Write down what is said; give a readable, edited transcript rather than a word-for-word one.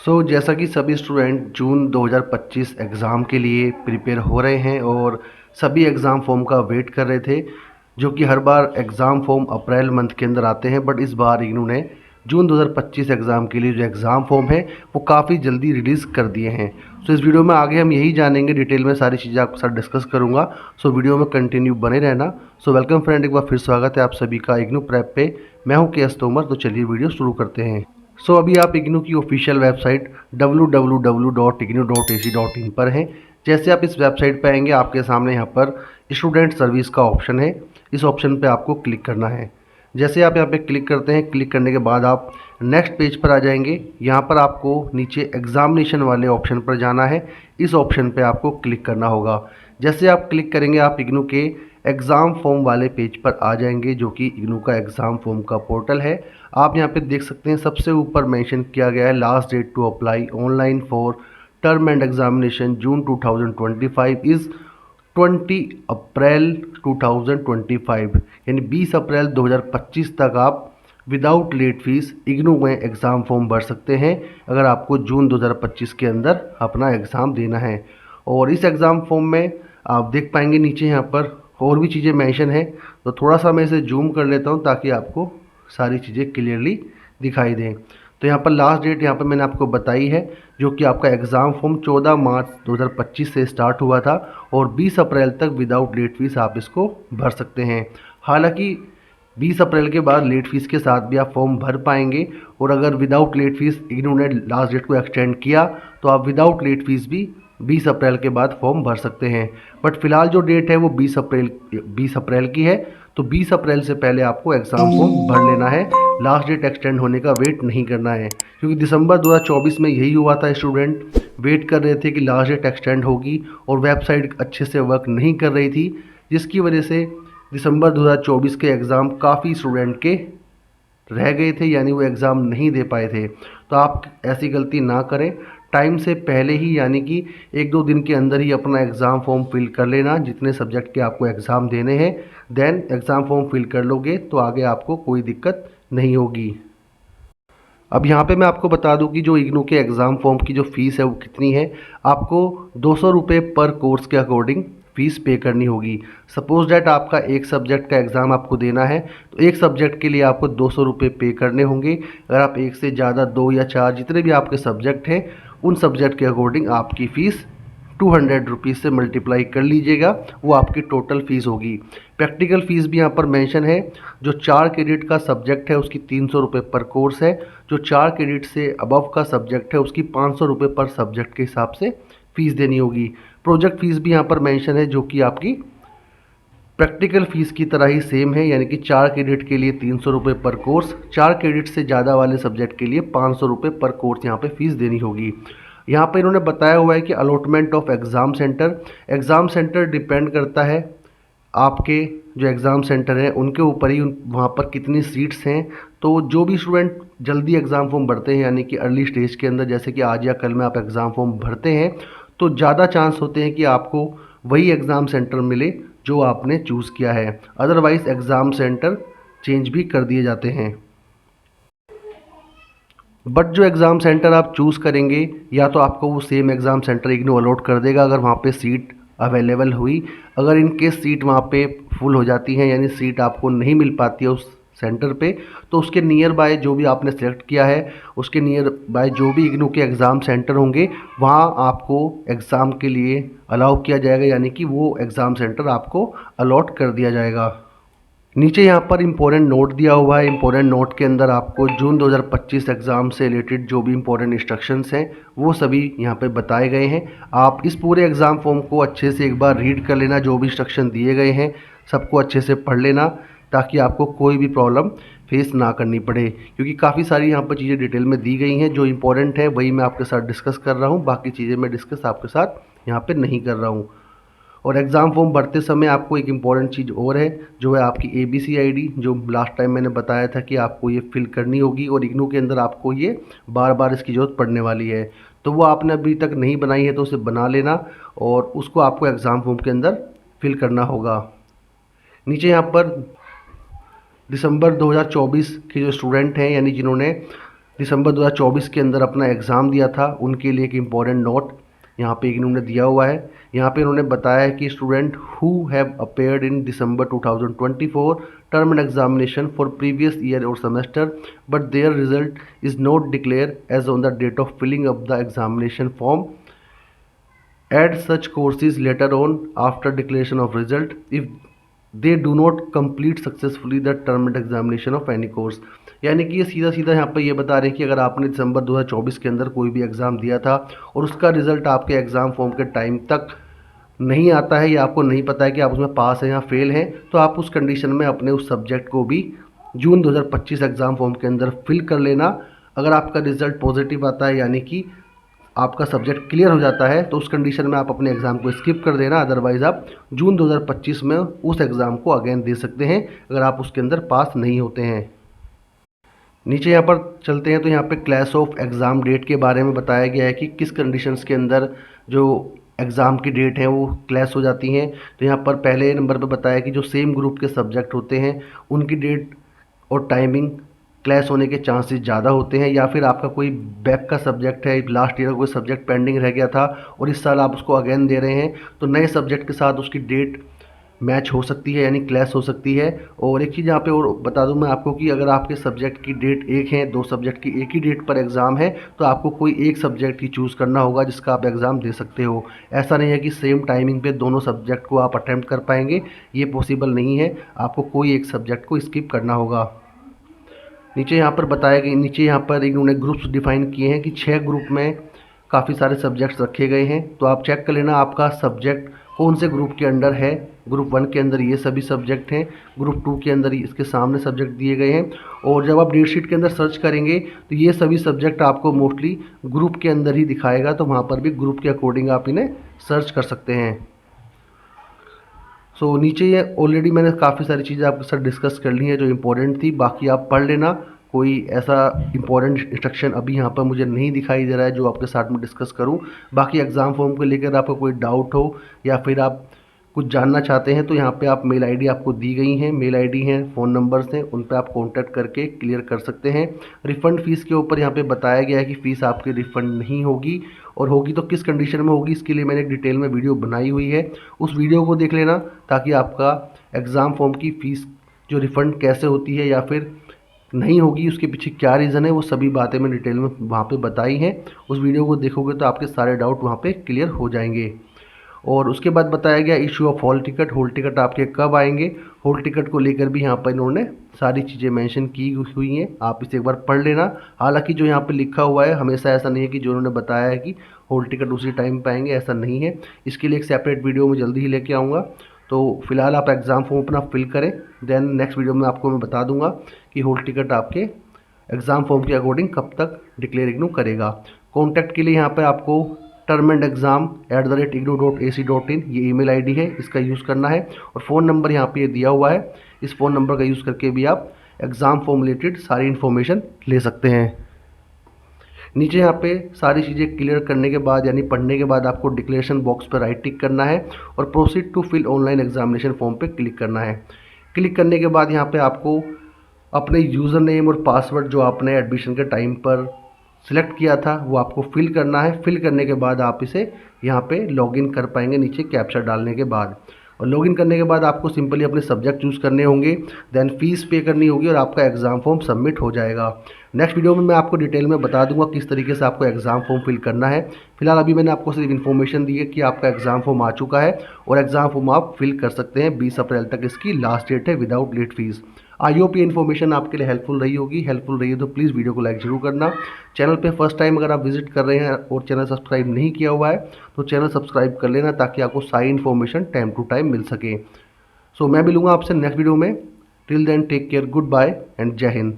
जैसा कि सभी स्टूडेंट जून 2025 एग्ज़ाम के लिए प्रिपेयर हो रहे हैं और सभी एग्ज़ाम फॉर्म का वेट कर रहे थे, जो कि हर बार एग्ज़ाम फॉर्म अप्रैल मंथ के अंदर आते हैं, बट इस बार इग्नू ने जून 2025 एग्ज़ाम के लिए जो एग्ज़ाम फॉर्म है वो काफ़ी जल्दी रिलीज़ कर दिए हैं। इस वीडियो में आगे हम यही जानेंगे, डिटेल में सारी चीज़ें आपके साथ डिस्कस करूँगा। वीडियो में कंटिन्यू बने रहना। वेलकम फ्रेंड, एक बार फिर स्वागत है आप सभी का इग्नू प्रेप पे। मैं हूँ के.एस. तोमर। तो चलिए वीडियो शुरू करते हैं। अभी आप इग्नू की ऑफिशियल वेबसाइट www.ignu.ac.in पर हैं। जैसे आप इस वेबसाइट पर आएंगे, आपके सामने यहाँ पर स्टूडेंट सर्विस का ऑप्शन है। इस ऑप्शन पे आपको क्लिक करना है। जैसे आप यहाँ पे क्लिक करते हैं, क्लिक करने के बाद आप नेक्स्ट पेज पर आ जाएंगे। यहाँ पर आपको नीचे एग्जामिनेशन वाले ऑप्शन पर जाना है। इस ऑप्शन पे आपको क्लिक करना होगा। जैसे आप क्लिक करेंगे, आप इग्नू के एग्ज़ाम फॉर्म वाले पेज पर आ जाएंगे, जो कि इग्नू का एग्ज़ाम फॉर्म का पोर्टल है। आप यहाँ पे देख सकते हैं, सबसे ऊपर मेंशन किया गया है last date to apply online for term end examination June 2025 is 20 April 2025, यानी 20 अप्रैल 2025 तक आप विदाउट लेट फीस इग्नू में एग्ज़ाम फॉर्म भर सकते हैं, अगर आपको जून 2025 के अंदर अपना एग्ज़ाम देना है। और इस एग्ज़ाम फॉर्म में आप देख पाएंगे नीचे यहाँ पर और भी चीज़ें मेंशन है। तो थोड़ा सा मैं इसे जूम कर लेता हूँ ताकि आपको सारी चीज़ें क्लियरली दिखाई दें। तो यहाँ पर लास्ट डेट यहाँ पर मैंने आपको बताई है, जो कि आपका एग्ज़ाम फॉर्म 14 मार्च 2025 से स्टार्ट हुआ था और 20 अप्रैल तक विदाउट लेट फीस आप इसको भर सकते हैं। हालांकि 20 अप्रैल के बाद लेट फीस के साथ भी आप फॉर्म भर पाएंगे, और अगर विदाउट लेट फीस इन्होंने लास्ट डेट को एक्सटेंड किया तो आप विदाउट लेट फीस भी 20 अप्रैल के बाद फॉर्म भर सकते हैं। बट फिलहाल जो डेट है वो 20 अप्रैल की है। तो 20 अप्रैल से पहले आपको एग्ज़ाम फॉर्म भर लेना है, लास्ट डेट एक्सटेंड होने का वेट नहीं करना है। क्योंकि दिसंबर 2024 में यही हुआ था, स्टूडेंट वेट कर रहे थे कि लास्ट डेट एक्सटेंड होगी और वेबसाइट अच्छे से वर्क नहीं कर रही थी, जिसकी वजह से दिसंबर 2024 के एग्ज़ाम काफ़ी स्टूडेंट के रह गए थे, यानी वो एग्ज़ाम नहीं दे पाए थे। तो आप ऐसी गलती ना करें, टाइम से पहले ही यानी कि 1-2 दिन के अंदर ही अपना एग्ज़ाम फॉर्म फिल कर लेना, जितने सब्जेक्ट के आपको एग्ज़ाम देने हैं। देन एग्ज़ाम फॉर्म फिल कर लोगे तो आगे आपको कोई दिक्कत नहीं होगी। अब यहाँ पे मैं आपको बता दूँ कि जो इग्नू के एग्ज़ाम फॉर्म की जो फ़ीस है वो कितनी है। आपको 200 रुपये पर कोर्स के अकॉर्डिंग फ़ीस पे करनी होगी। सपोज़ डैट आपका एक सब्जेक्ट का एग्ज़ाम आपको देना है, तो एक सब्जेक्ट के लिए आपको 200 रुपये पे करने होंगे। अगर आप एक से ज़्यादा 2 या 4 जितने भी आपके सब्जेक्ट हैं, उन सब्जेक्ट के अकॉर्डिंग आपकी फ़ीस 200 रुपीज़ से मल्टीप्लाई कर लीजिएगा, वो आपकी टोटल फ़ीस होगी। प्रैक्टिकल फ़ीस भी यहाँ पर मेंशन है। जो 4 क्रेडिट का सब्जेक्ट है उसकी 300 रुपये पर कोर्स है। जो 4 क्रेडिट से अबव का सब्जेक्ट है उसकी 500 रुपये पर सब्जेक्ट के हिसाब से फ़ीस देनी होगी। प्रोजेक्ट फ़ीस भी यहाँ पर मेंशन है, जो कि आपकी प्रैक्टिकल फ़ीस की तरह ही सेम है, यानी कि 4 क्रेडिट के लिए 300 रुपये पर कोर्स, 4 क्रेडिट से ज़्यादा वाले सब्जेक्ट के लिए 500 रुपये पर कोर्स यहाँ पे फ़ीस देनी होगी। यहाँ पर इन्होंने बताया हुआ है कि allotment of exam centre depend करता है आपके जो एग्ज़ाम सेंटर है उनके ऊपर ही, वहाँ पर कितनी सीट्स हैं। तो जो भी स्टूडेंट जल्दी एग्ज़ाम फॉर्म भरते हैं, यानी कि अर्ली स्टेज के अंदर, जैसे कि आज या कल में आप एग्ज़ाम फॉर्म भरते हैं, तो ज़्यादा चांस होते हैं कि आपको वही एग्ज़ाम सेंटर मिले जो आपने चूज़ किया है। अदरवाइज़ एग्ज़ाम सेंटर चेंज भी कर दिए जाते हैं। बट जो एग्ज़ाम सेंटर आप चूज़ करेंगे, या तो आपको वो same exam centre IGNOU allot कर देगा अगर वहाँ पे सीट अवेलेबल हुई। अगर इन केस सीट वहाँ पे फुल हो जाती है, यानी सीट आपको नहीं मिल पाती है उस सेंटर पे, तो उसके नियर बाय जो भी आपने सेलेक्ट किया है, उसके नियर बाय जो भी इग्नू के एग्ज़ाम सेंटर होंगे, वहाँ आपको एग्ज़ाम के लिए अलाउ किया जाएगा, यानी कि वो एग्ज़ाम सेंटर आपको अलॉट कर दिया जाएगा। नीचे यहाँ पर इम्पोर्टेंट नोट दिया हुआ है। इम्पोर्टेंट नोट के अंदर आपको जून 2025 एग्ज़ाम से रिलेटेड जो भी इम्पोर्टेंट इंस्ट्रक्शंस हैं वो सभी यहाँ पे बताए गए हैं। आप इस पूरे एग्ज़ाम फॉर्म को अच्छे से एक बार रीड कर लेना, जो भी इंस्ट्रक्शन दिए गए हैं सबको अच्छे से पढ़ लेना, ताकि आपको कोई भी प्रॉब्लम फेस ना करनी पड़े। क्योंकि काफ़ी सारी यहाँ पर चीज़ें डिटेल में दी गई हैं। जो इंपॉर्टेंट है वही मैं आपके साथ डिस्कस कर रहा हूँ, बाकी चीज़ें मैं डिस्कस आपके साथ यहाँ पर नहीं कर रहा हूँ। और एग्ज़ाम फॉर्म भरते समय आपको एक इम्पॉर्टेंट चीज़ और है, जो है आपकी ABC ID, जो लास्ट टाइम मैंने बताया था कि आपको ये फिल करनी होगी, और इग्नू के अंदर आपको ये बार बार इसकी ज़रूरत पड़ने वाली है। तो वो आपने अभी तक नहीं बनाई है तो उसे बना लेना, और उसको आपको एग्ज़ाम फॉर्म के अंदर फिल करना होगा। नीचे यहाँ पर दिसंबर 2024 के जो स्टूडेंट हैं, यानी जिन्होंने दिसंबर 2024 के अंदर अपना एग्ज़ाम दिया था उनके लिए एक इम्पॉर्टेंट नोट यहाँ पे इन्होंने दिया हुआ है। यहाँ पे इन्होंने बताया है कि student who have appeared in December 2024 term end examination for previous year और semester but their result is not declare as on the date of filling up the examination form add such courses later on after declaration of result if they do not complete successfully the term and examination of any course। यानी कि ये सीधा सीधा यहाँ पर ये बता रहे हैं कि अगर आपने दिसंबर 2024 के अंदर कोई भी एग्ज़ाम दिया था और उसका रिज़ल्ट आपके एग्ज़ाम फॉर्म के टाइम तक नहीं आता है या आपको नहीं पता है कि आप उसमें पास हैं या फेल हैं, तो आप उस कंडीशन में अपने उस सब्जेक्ट को भी जून 2025 एग्ज़ाम फॉर्म के अंदर फिल कर लेना। अगर आपका रिज़ल्ट पॉजिटिव आता है यानी कि आपका सब्जेक्ट क्लियर हो जाता है तो उस कंडीशन में आप अपने एग्ज़ाम को स्किप कर देना, अदरवाइज़ आप जून 2025 में उस एग्ज़ाम को अगेन दे सकते हैं अगर आप उसके अंदर पास नहीं होते हैं। नीचे यहाँ पर चलते हैं तो यहाँ पे क्लैश ऑफ एग्ज़ाम डेट के बारे में बताया गया है कि किस कंडीशंस के अंदर जो एग्ज़ाम की डेट है वो क्लैश हो जाती हैं। तो यहाँ पर पहले नंबर पे बताया कि जो सेम ग्रुप के सब्जेक्ट होते हैं उनकी डेट और टाइमिंग क्लैश होने के चांसेस ज़्यादा होते हैं, या फिर आपका कोई बैक का सब्जेक्ट है, लास्ट ईयर का कोई सब्जेक्ट पेंडिंग रह गया था और इस साल आप उसको अगेन दे रहे हैं तो नए सब्जेक्ट के साथ उसकी डेट मैच हो सकती है यानी क्लैश हो सकती है। और एक चीज़ यहाँ पे और बता दूं मैं आपको कि अगर आपके सब्जेक्ट की डेट एक है, दो सब्जेक्ट की एक ही डेट पर एग्ज़ाम है तो आपको कोई एक सब्जेक्ट ही चूज़ करना होगा जिसका आप एग्ज़ाम दे सकते हो। ऐसा नहीं है कि सेम टाइमिंग पे दोनों सब्जेक्ट को आप अटैम्प्ट कर पाएंगे, ये पॉसिबल नहीं है, आपको कोई एक सब्जेक्ट को स्किप करना होगा। नीचे यहाँ पर बताया गया, नीचे यहाँ पर इन्होंने ग्रुप्स डिफाइन किए हैं कि 6 ग्रुप में काफ़ी सारे सब्जेक्ट्स रखे गए हैं, तो आप चेक कर लेना आपका सब्जेक्ट कौन से ग्रुप के अंडर है। ग्रुप 1 के अंदर ये सभी सब्जेक्ट हैं, ग्रुप 2 के अंदर इसके सामने सब्जेक्ट दिए गए हैं, और जब आप डेट शीट के अंदर सर्च करेंगे तो ये सभी सब्जेक्ट आपको मोस्टली ग्रुप के अंदर ही दिखाएगा, तो वहाँ पर भी ग्रुप के अकॉर्डिंग आप इन्हें सर्च कर सकते हैं। नीचे ये ऑलरेडी मैंने काफ़ी सारी चीज़ें आपके साथ डिस्कस कर ली हैं जो इम्पोर्टेंट थी, बाकी आप पढ़ लेना। कोई ऐसा इम्पोर्टेंट इंस्ट्रक्शन अभी यहाँ पर मुझे नहीं दिखाई दे रहा है जो आपके साथ में डिस्कस करूँ। बाकी एग्ज़ाम फॉर्म को लेकर आपको कोई डाउट हो या फिर आप कुछ जानना चाहते हैं तो यहाँ पे आप मेल आईडी आपको दी गई हैं, मेल आईडी हैं, फ़ोन नंबर्स हैं, उन पे आप कांटेक्ट करके क्लियर कर सकते हैं। रिफ़ंड फ़ीस के ऊपर यहाँ पे बताया गया है कि फ़ीस आपकी रिफ़ंड नहीं होगी, और होगी तो किस कंडीशन में होगी इसके लिए मैंने एक डिटेल में वीडियो बनाई हुई है, उस वीडियो को देख लेना ताकि आपका एग्ज़ाम फॉर्म की फ़ीस जो रिफ़ंड कैसे होती है या फिर नहीं होगी उसके पीछे क्या रीज़न है वो सभी बातें मैं डिटेल में वहाँ पे बताई हैं। उस वीडियो को देखोगे तो आपके सारे डाउट वहाँ पे क्लियर हो जाएंगे। और उसके बाद बताया गया issue of hall ticket, hall ticket आपके कब आएंगे, हॉल टिकट को लेकर भी यहाँ पर इन्होंने सारी चीज़ें मेंशन की हुई हैं, आप इसे एक बार पढ़ लेना। हालांकि जो यहाँ पे लिखा हुआ है हमेशा ऐसा नहीं है कि जो उन्होंने बताया है कि हॉल टिकट उसी टाइम पे आएंगे, ऐसा नहीं है। इसके लिए एक सेपरेट वीडियो में जल्दी ही लेके आऊँगा। तो फिलहाल आप एग्ज़ाम फॉर्म अपना फिल करें, देन नेक्स्ट वीडियो में आपको मैं बता दूंगा कि हॉल टिकट आपके एग्ज़ाम फॉर्म के अकॉर्डिंग कब तक डिक्लेयर इग्नू करेगा। कॉन्टैक्ट के लिए यहाँ पे आपको termandexam@ignou.ac.in ये ईमेल आईडी है, इसका यूज़ करना है, और फ़ोन नंबर यहाँ पे दिया हुआ है, इस फ़ोन नंबर का यूज़ करके भी आप एग्ज़ाम फॉर्म रिलेटेड सारी इन्फॉर्मेशन ले सकते हैं। नीचे यहाँ पे सारी चीज़ें क्लियर करने के बाद यानी पढ़ने के बाद आपको डिक्लेरेशन बॉक्स पर राइट टिक करना है और proceed to fill online examination form पे क्लिक करना है। क्लिक करने के बाद यहाँ पे आपको अपने यूज़र नेम और पासवर्ड जो आपने एडमिशन के टाइम पर सिलेक्ट किया था वो आपको फिल करना है। फिल करने के बाद आप इसे यहाँ पे लॉगिन कर पाएंगे नीचे कैप्चा डालने के बाद, और लॉगिन करने के बाद आपको सिंपली अपने सब्जेक्ट चूज़ करने होंगे, देन फीस पे करनी होगी और आपका एग्ज़ाम फॉर्म सबमिट हो जाएगा। नेक्स्ट वीडियो में मैं आपको डिटेल में बता दूंगा किस तरीके से आपको एग्ज़ाम फॉर्म फिल करना है। फिलहाल अभी मैंने आपको सिर्फ इन्फॉर्मेशन दी है कि आपका एग्ज़ाम फॉर्म आ चुका है और एग्ज़ाम फॉर्म आप फिल कर सकते हैं। 20 अप्रैल तक इसकी लास्ट डेट है without late fee. I hope ये इन्फॉर्मेशन आपके लिए हेल्पफुल रही होगी। हेल्पफुल रही है तो प्लीज़ वीडियो को लाइक जरूर करना। चैनल पे फर्स्ट टाइम अगर आप विजिट कर रहे हैं और चैनल सब्सक्राइब नहीं किया हुआ है तो चैनल सब्सक्राइब कर लेना ताकि आपको सारी इन्फॉर्मेशन टाइम टू टाइम मिल सके। मैं मिलूंगा आपसे नेक्स्ट वीडियो में। Till then take care, good bye and जय हिंद।